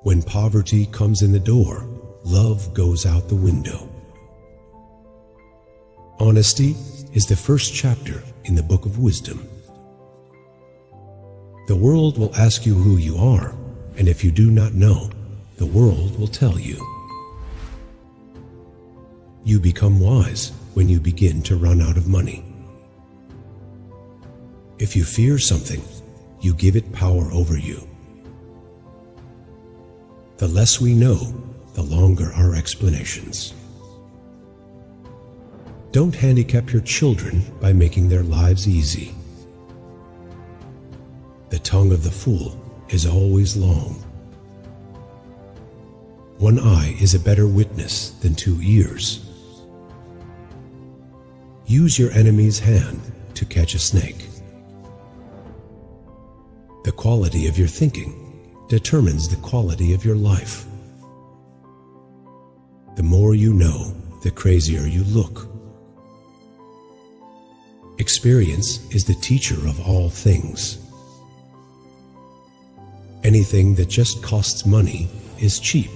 When poverty comes in the door, love goes out the window. Honesty is the first chapter in the book of wisdom. The world will ask you who you are, and if you do not know, the world will tell you. You become wise when you begin to run out of money. If you fear something, you give it power over you. The less we know, the longer our explanations. Don't handicap your children by making their lives easy. The tongue of the fool is always long. One eye is a better witness than 2 ears. Use your enemy's hand to catch a snake. The quality of your thinking determines the quality of your life. The more you know, the crazier you look. Experience is the teacher of all things. Anything that just costs money is cheap.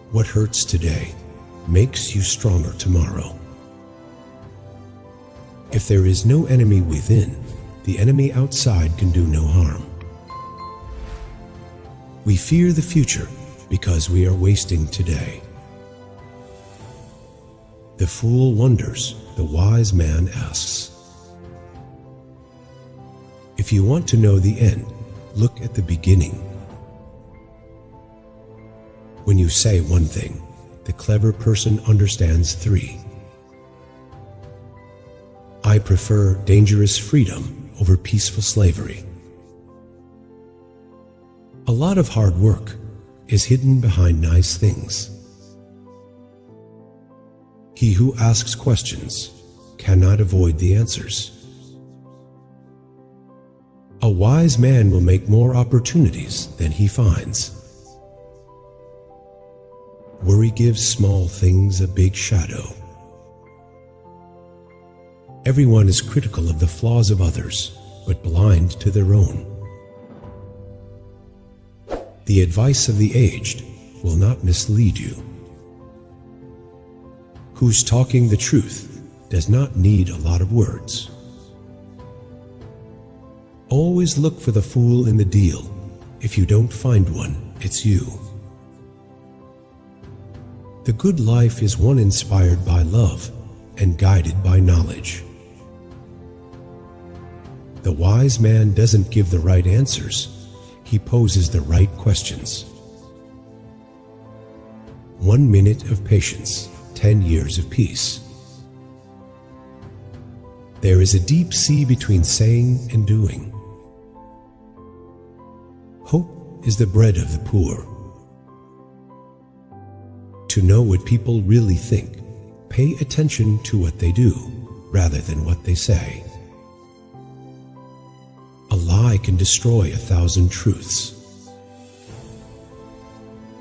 What hurts today makes you stronger tomorrow. If there is no enemy within, the enemy outside can do no harm. We fear the future because we are wasting today. The fool wonders, the wise man asks. If you want to know the end, look at the beginning. When you say one thing, the clever person understands 3. I prefer dangerous freedom over peaceful slavery. A lot of hard work is hidden behind nice things. He who asks questions cannot avoid the answers. A wise man will make more opportunities than he finds. Worry gives small things a big shadow. Everyone is critical of the flaws of others, but blind to their own. The advice of the aged will not mislead you. Who's talking the truth does not need a lot of words. Always look for the fool in the deal. If you don't find one, it's you. The good life is one inspired by love and guided by knowledge. The wise man doesn't give the right answers. He poses the right questions. 1 minute of patience, 10 years of peace. There is a deep sea between saying and doing. Hope is the bread of the poor. To know what people really think, pay attention to what they do rather than what they say. A lie can destroy 1,000 truths.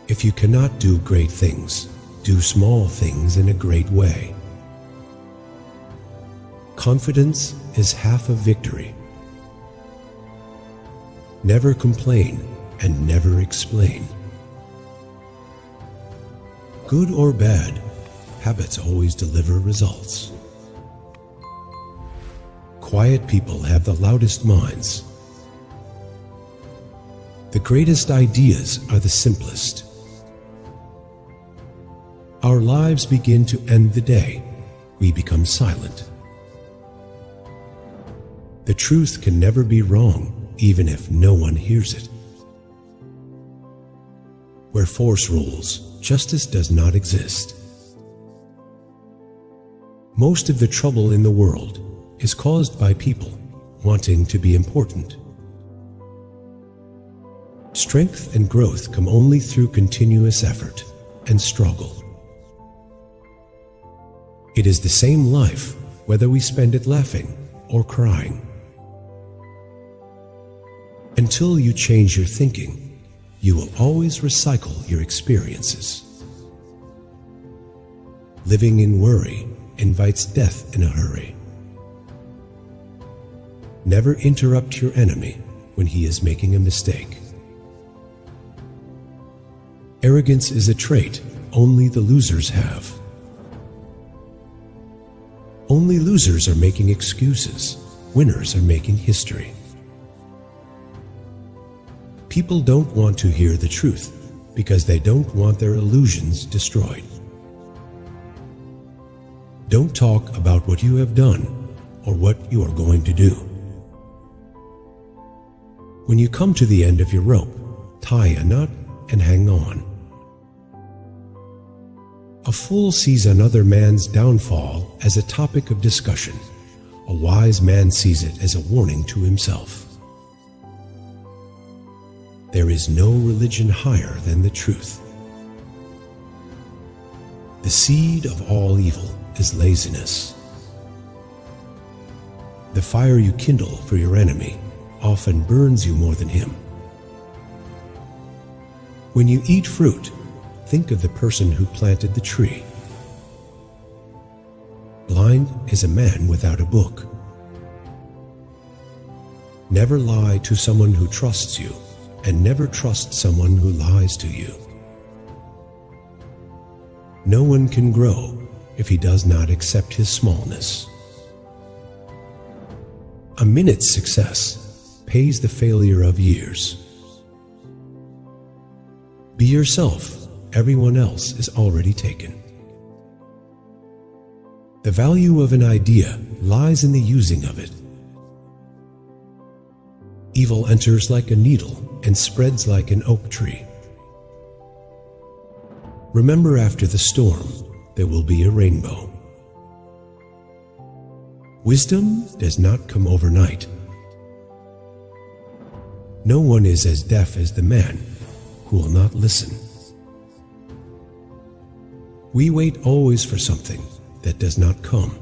If you cannot do great things, do small things in a great way. Confidence is half of victory. Never complain and never explain. Good or bad, habits always deliver results. Quiet people have the loudest minds. The greatest ideas are the simplest. Our lives begin to end the day we become silent. The truth can never be wrong, even if no one hears it. Where force rules, justice does not exist. Most of the trouble in the world is caused by people wanting to be important. Strength and growth come only through continuous effort and struggle. It is the same life whether we spend it laughing or crying. Until you change your thinking, you will always recycle your experiences. Living in worry invites death in a hurry. Never interrupt your enemy when he is making a mistake. Arrogance is a trait only the losers have. Only losers are making excuses. Winners are making history. People don't want to hear the truth because they don't want their illusions destroyed. Don't talk about what you have done or what you are going to do. When you come to the end of your rope, tie a knot and hang on. A fool sees another man's downfall as a topic of discussion. A wise man sees it as a warning to himself. There is no religion higher than the truth. The seed of all evil is laziness. The fire you kindle for your enemy often burns you more than him. When you eat fruit, think of the person who planted the tree. Blind is a man without a book. Never lie to someone who trusts you, and never trust someone who lies to you. No one can grow if he does not accept his smallness. A minute's success pays the failure of years. Be yourself. Everyone else is already taken. The value of an idea lies in the using of it. Evil enters like a needle and spreads like an oak tree. Remember, after the storm, there will be a rainbow. Wisdom does not come overnight. No one is as deaf as the man who will not listen. We wait always for something that does not come.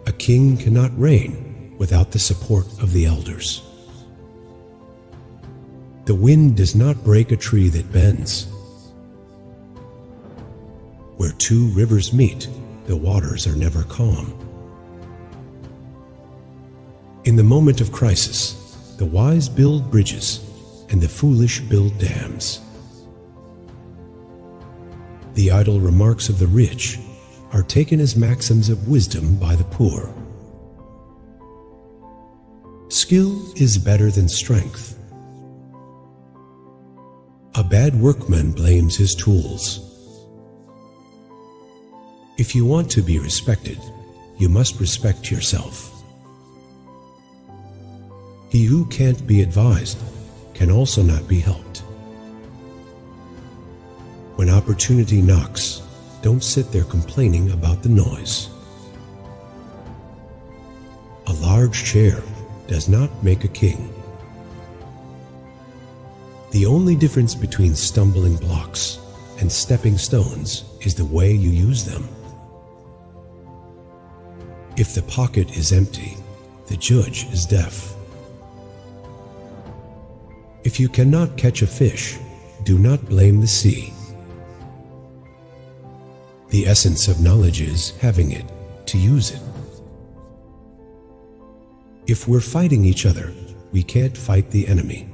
A king cannot reign without the support of the elders. The wind does not break a tree that bends. Where two rivers meet, the waters are never calm. In the moment of crisis, the wise build bridges and the foolish build dams. The idle remarks of the rich are taken as maxims of wisdom by the poor. Skill is better than strength. A bad workman blames his tools. If you want to be respected, you must respect yourself. He who can't be advised can also not be helped. When opportunity knocks, don't sit there complaining about the noise. A large chair does not make a king. The only difference between stumbling blocks and stepping stones is the way you use them. If the pocket is empty, the judge is deaf. If you cannot catch a fish, do not blame the sea. The essence of knowledge is having it, to use it. If we're fighting each other, we can't fight the enemy.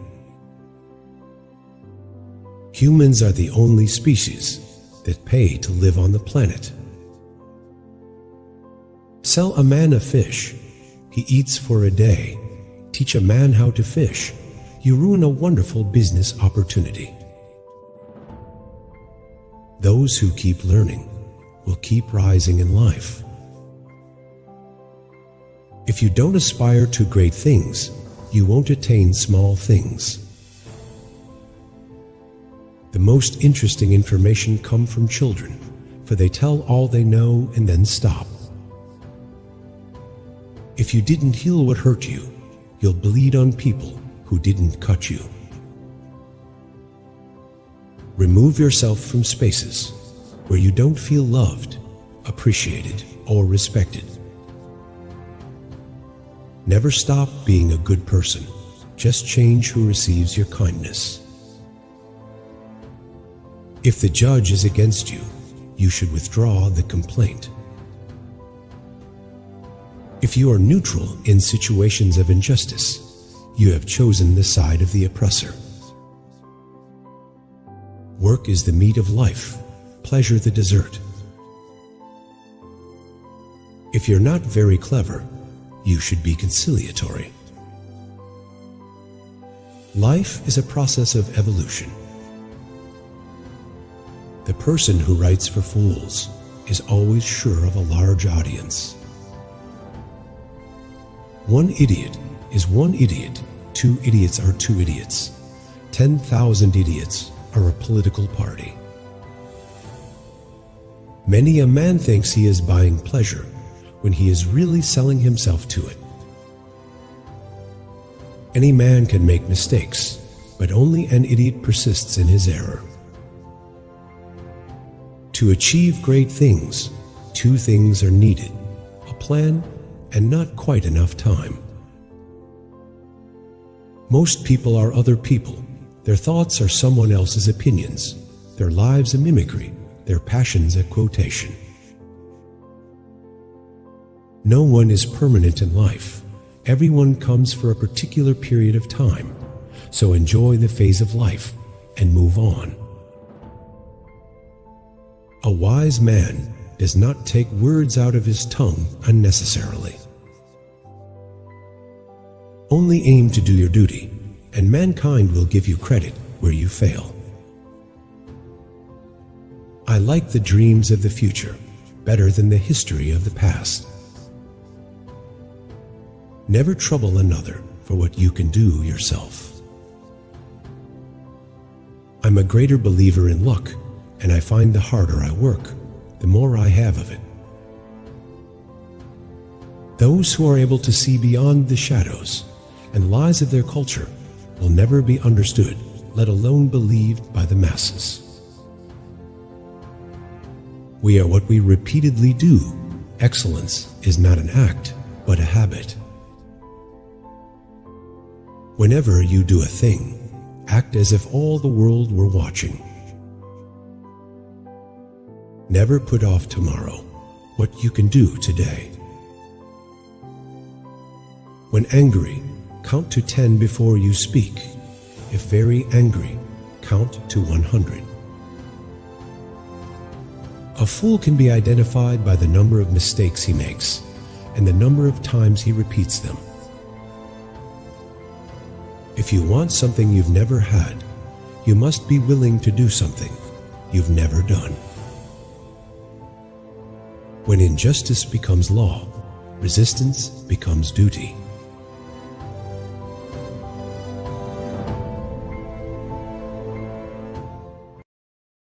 Humans are the only species that pay to live on the planet. Sell a man a fish, he eats for a day. Teach a man how to fish, you ruin a wonderful business opportunity. Those who keep learning will keep rising in life. If you don't aspire to great things, you won't attain small things. The most interesting information comes from children, for they tell all they know and then stop. If you didn't heal what hurt you, you'll bleed on people who didn't cut you. Remove yourself from spaces where you don't feel loved, appreciated, or respected. Never stop being a good person. Just change who receives your kindness. If the judge is against you, you should withdraw the complaint. If you are neutral in situations of injustice, you have chosen the side of the oppressor. Work is the meat of life, pleasure the dessert. If you're not very clever, you should be conciliatory. Life is a process of evolution. The person who writes for fools is always sure of a large audience. One idiot is one idiot, 2 idiots are 2 idiots, 10,000 idiots are a political party. Many a man thinks he is buying pleasure when he is really selling himself to it. Any man can make mistakes, but only an idiot persists in his error. To achieve great things, 2 things are needed: a plan and not quite enough time. Most people are other people. Their thoughts are someone else's opinions, their lives a mimicry, their passions a quotation. No one is permanent in life. Everyone comes for a particular period of time, so enjoy the phase of life and move on. A wise man does not take words out of his tongue unnecessarily. Only aim to do your duty, and mankind will give you credit where you fail. I like the dreams of the future better than the history of the past. Never trouble another for what you can do yourself. I'm a greater believer in luck, and I find the harder I work, the more I have of it. Those who are able to see beyond the shadows and lies of their culture will never be understood, let alone believed by the masses. We are what we repeatedly do. Excellence is not an act, but a habit. Whenever you do a thing, act as if all the world were watching. Never put off tomorrow what you can do today. When angry, count to 10 before you speak. If very angry, count to 100. A fool can be identified by the number of mistakes he makes and the number of times he repeats them. If you want something you've never had, you must be willing to do something you've never done. When injustice becomes law, resistance becomes duty.